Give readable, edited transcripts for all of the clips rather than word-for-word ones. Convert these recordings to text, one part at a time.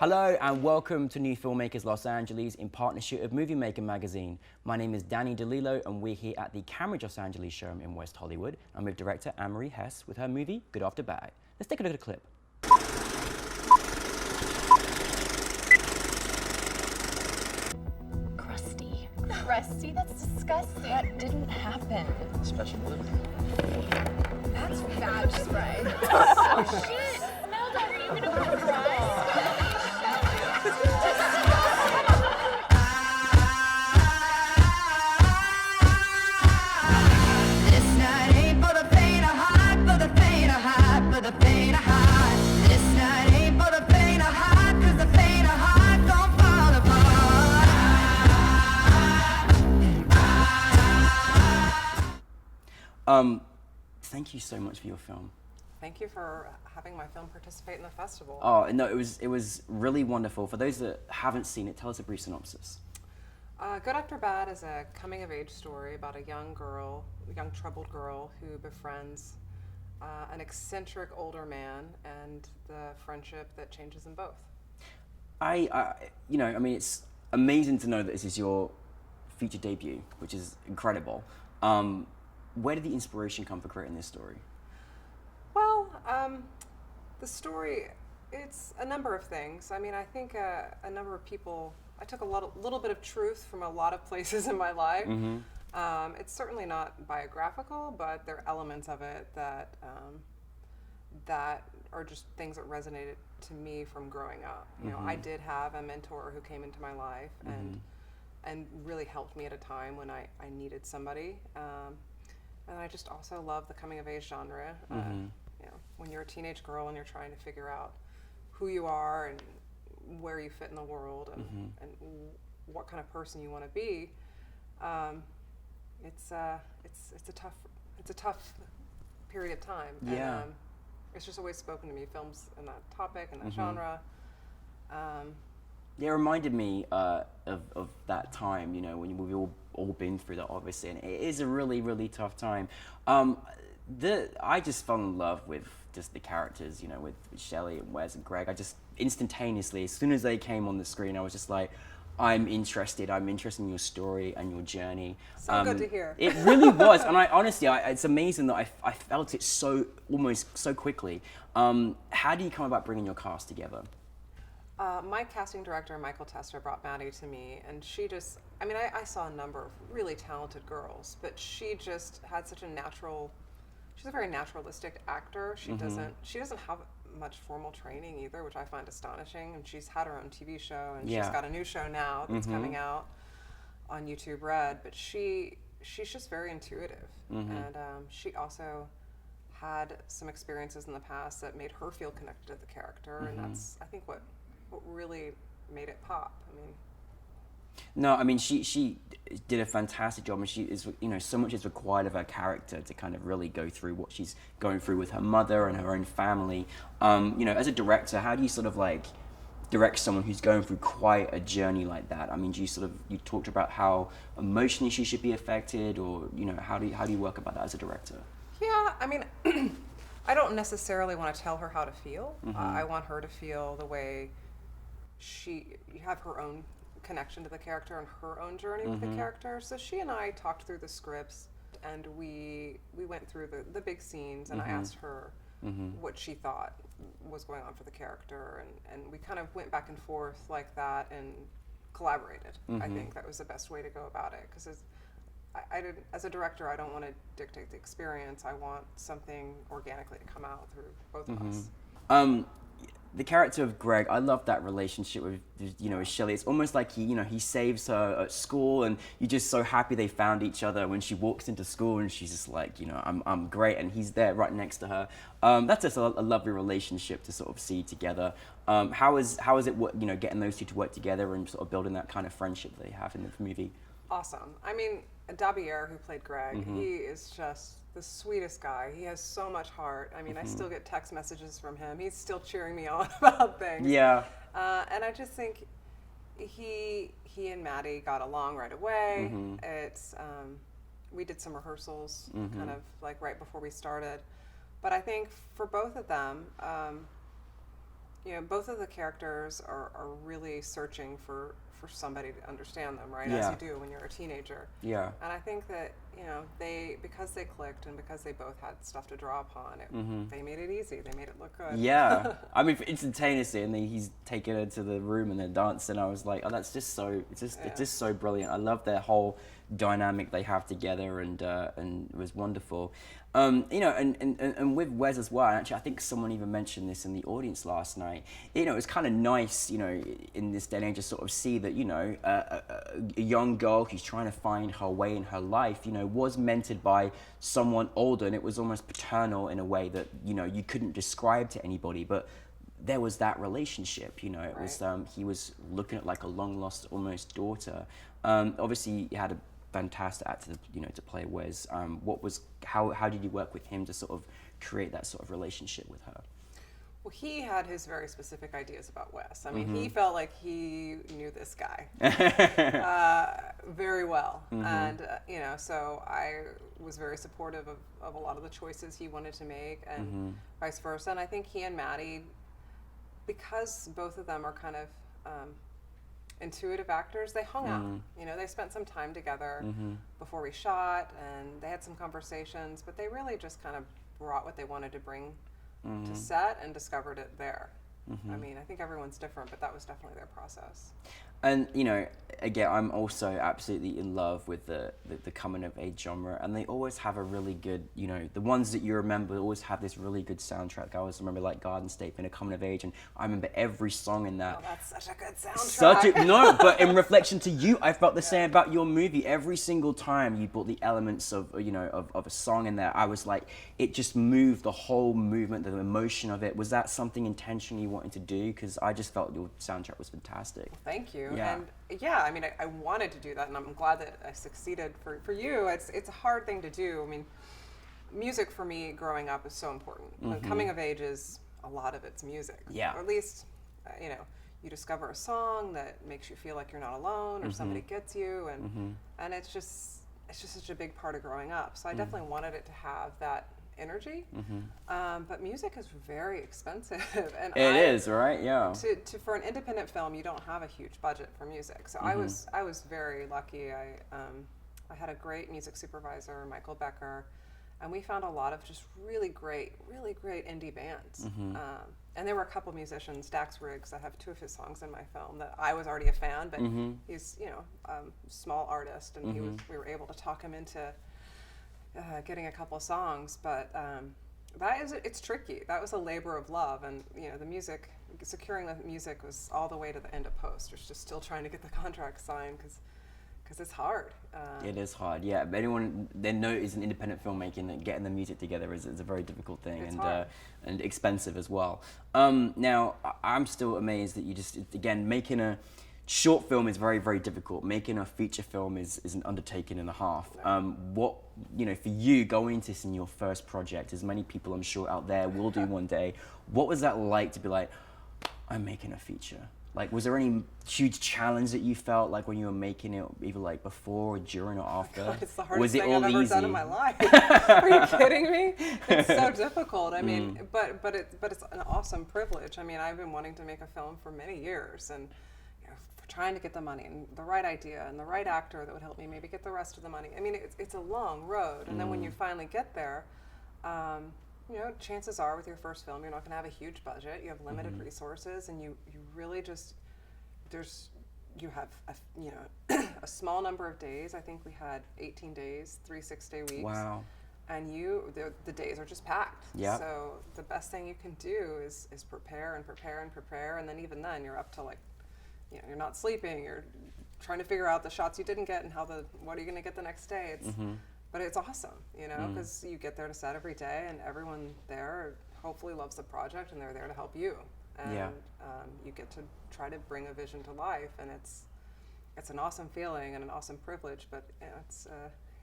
Hello and welcome to NewFilmmakers Los Angeles in partnership with Movie Maker magazine. My name is Danny DeLillo and we're here at the Cambridge Los Angeles showroom in West Hollywood. I'm with director Anne-Marie Hess with her movie Good After Bad. Let's take a look at the clip. Crusty. Crusty? That's disgusting. That didn't happen. Special blue. That's bad spray. Oh shit! Smell that. Are you gonna put crust? This night ain't for the faint of heart, for the faint of heart, for the faint of heart. This night ain't for the faint of heart, 'cause the faint of heart don't fall apart. Thank you so much for your film. Thank you for having my film participate in the festival. Oh no, it was really wonderful. For those that haven't seen it, tell us a brief synopsis. Good After Bad is a coming-of-age story about a young troubled girl who befriends an eccentric older man and the friendship that changes them both. It's amazing to know that this is your feature debut, which is incredible. Where did the inspiration come for creating this story? Well, the story, it's a number of things. I mean, I think a number of people, I took a little bit of truth from a lot of places in my life. Mm-hmm. It's certainly not biographical, but there are elements of it that that are just things that resonated to me from growing up. You know, I did have a mentor who came into my life and really helped me at a time when I needed somebody. And I just also love the coming of age genre. You know, when you're a teenage girl and you're trying to figure out who you are and where you fit in the world and what kind of person you want to be, it's a tough period of time. Yeah. And, it's just always spoken to me, films in that topic and that genre. Yeah, it reminded me of that time, you know, when we've all been through that, obviously, and it is a really, really tough time. I just fell in love with just the characters, you know, with Shelley and Wes and Greg. I just instantaneously, as soon as they came on the screen, I was just like, I'm interested in your story and your journey. So good to hear. It really was, and it's amazing that I felt it almost so quickly. How do you come about bringing your cast together? My casting director, Michael Tester, brought Maddie to me, and I saw a number of really talented girls, but she just had such she's a very naturalistic actor. She doesn't have much formal training either, which I find astonishing, and she's had her own TV show, and she's got a new show now that's coming out on YouTube Red, but she's just very intuitive, and she also had some experiences in the past that made her feel connected to the character, and that's, I think, what really made it pop. She did a fantastic job, and she is, you know, so much is required of her character to kind of really go through what she's going through with her mother and her own family. You know, as a director, how do you sort of like direct someone who's going through quite a journey like that? I mean, you talked about how emotionally she should be affected, or, you know, how do you work about that as a director? Yeah, I mean, I don't necessarily want to tell her how to feel. I want her to feel the way you have her own connection to the character and her own journey with the character. So she and I talked through the scripts, and we went through the big scenes, and I asked her what she thought was going on for the character, and we kind of went back and forth like that and collaborated. I think that was the best way to go about it, because as a director, I don't want to dictate the experience. I want something organically to come out through both of us. The character of Greg, I love that relationship with, you know, with Shelley. It's almost like he saves her at school, and you're just so happy they found each other when she walks into school, and she's just like, you know, I'm great, and he's there right next to her. That's just a lovely relationship to sort of see together. How is it, you know, getting those two to work together and sort of building that kind of friendship that they have in the movie? Awesome. I mean, Dabier, who played Greg, he is just the sweetest guy. He has so much heart. I mean, I still get text messages from him. He's still cheering me on about things. Yeah. And I just think he and Maddie got along right away. It's we did some rehearsals kind of like right before we started. But I think for both of them, you know, both of the characters are really searching for somebody to understand them, right? Yeah. As you do when you're a teenager. Yeah. And I think that, you know, because they clicked and because they both had stuff to draw upon, they made it easy. They made it look good. Yeah. I mean, instantaneously, and then he's taking her to the room and they're dancing. I was like, oh, that's just so, it's just so brilliant. I love their whole dynamic they have together, and it was wonderful. You know, and with Wes as well, and actually I think someone even mentioned this in the audience last night, you know, it's kind of nice, you know, in this day and age to sort of see that, you know, a young girl who's trying to find her way in her life, you know, was mentored by someone older, and it was almost paternal in a way that, you know, you couldn't describe to anybody, but there was that relationship, you know, it was, he was looking at like a long lost almost daughter. Obviously he had a fantastic actor, you know, to play Wes. How did you work with him to sort of create that sort of relationship with her? Well, he had his very specific ideas about Wes. I mean, he felt like he knew this guy very well. And, you know, so I was very supportive of a lot of the choices he wanted to make, and vice versa. And I think he and Maddie, because both of them are kind of intuitive actors, they hung out. You know, they spent some time together before we shot, and they had some conversations, but they really just kind of brought what they wanted to bring to set and discovered it there. I mean, I think everyone's different, but that was definitely their process. And, you know, again, I'm also absolutely in love with the coming of age genre, and they always have a really good, you know, the ones that you remember always have this really good soundtrack. I always remember like Garden State being a coming of age, and I remember every song in that. Oh, that's such a good soundtrack. No, but in reflection to you, I felt the same about your movie. Every single time you brought the elements of, you know, of a song in there, I was like, it just moved, the whole movement, the emotion of it. Was that something intentionally you wanted to do? Because I just felt your soundtrack was fantastic. Thank you. Yeah. And yeah, I mean, I wanted to do that, and I'm glad that I succeeded. For you, it's a hard thing to do. I mean, music for me growing up is so important. When coming of age is, a lot of it's music. Yeah. Or at least, you know, you discover a song that makes you feel like you're not alone, or somebody gets you, and it's just such a big part of growing up. So I definitely wanted it to have that energy. But music is very expensive, and It is, right? Yeah. For an independent film, you don't have a huge budget for music. So I was very lucky. I had a great music supervisor, Michael Becker, and we found a lot of just really great indie bands. And there were a couple musicians, Dax Riggs, I have 2 of his songs in my film that I was already a fan, but he's, you know, small artist, and we were able to talk him into getting a couple songs, but it's tricky. That was a labor of love, and you know, the music, securing the music was all the way to the end of post. It's just still trying to get the contract signed because it's hard. It is hard, yeah. But anyone they know is an independent filmmaking, that getting the music together is a very difficult thing, and expensive as well. Now I'm still amazed that you just, again, making a short film is very, very difficult. Making a feature film is an undertaking and a half. What, you know, for you going into this in your first project, as many people I'm sure out there will do one day, what was that like to be like, I'm making a feature? Like, was there any huge challenge that you felt like when you were making it, either like before or during or after? God, it's the hardest was it thing all I've ever easy? done in my life. Are you kidding me? It's so difficult. I mean, but it's an awesome privilege. I mean, I've been wanting to make a film for many years, and trying to get the money and the right idea and the right actor that would help me maybe get the rest of the money. I mean, it's a long road, and then when you finally get there, you know, chances are with your first film, you're not going to have a huge budget. You have limited resources, and you really just you have a small number of days. I think we had 18 days, 3 6-day weeks. Wow. And the days are just packed. Yeah. So the best thing you can do is prepare and prepare and prepare, and then even then you're up to like, you know, you're not sleeping, you're trying to figure out the shots you didn't get and what are you going to get the next day. But it's awesome, you know, because you get there to set every day, and everyone there hopefully loves the project, and they're there to help you. And you get to try to bring a vision to life, and it's an awesome feeling and an awesome privilege, but you know,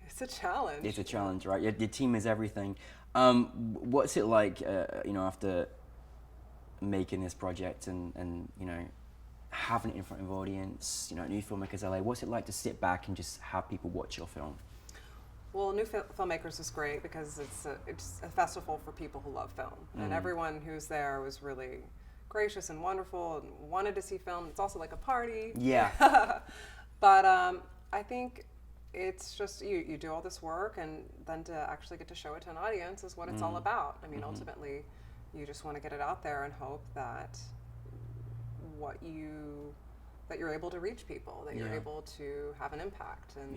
it's a challenge. It's a challenge, right? Your team is everything. What's it like, you know, after making this project and you know, having it in front of an audience, you know, NewFilmmakers LA, what's it like to sit back and just have people watch your film? Well, NewFilmmakers is great because it's a festival for people who love film, and everyone who's there was really gracious and wonderful and wanted to see film. It's also like a party. Yeah. But I think it's just you do all this work, and then to actually get to show it to an audience is what it's all about. I mean, ultimately, you just want to get it out there and hope that that you're able to reach people, that you're able to have an impact, and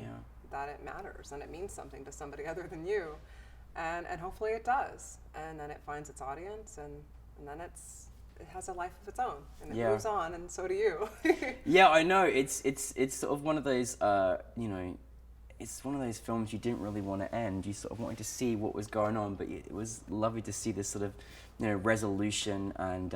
that it matters and it means something to somebody other than you, and hopefully it does, and then it finds its audience, and then it has a life of its own, and it moves on, and so do you. Yeah, I know. It's sort of one of those it's one of those films you didn't really want to end. You sort of wanted to see what was going on, but it was lovely to see this sort of resolution, and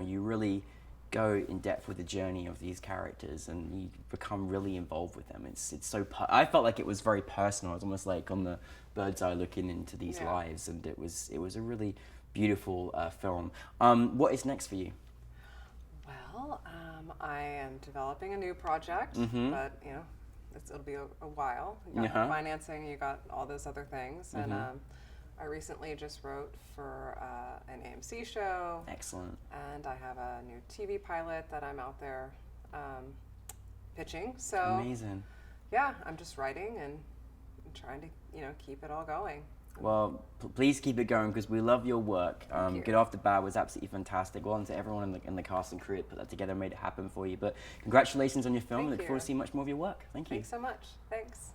you really go in depth with the journey of these characters, and you become really involved with them. It's so I felt like it was very personal. It was almost like on the bird's eye looking into these lives, and it was a really beautiful film. What is next for you? Well, I am developing a new project, but it'll be a while. You got financing, you got all those other things, and I recently just wrote for an AMC show. Excellent. And I have a new TV pilot that I'm out there pitching. So amazing. Yeah, I'm just writing and trying to keep it all going. Well, please keep it going, because we love your work. Get Off the Bat was absolutely fantastic. Well done to everyone in the cast and crew that put that together and made it happen for you. But congratulations on your film. Thank Look you. forward to seeing much more of your work. Thank you. Thanks so much. Thanks.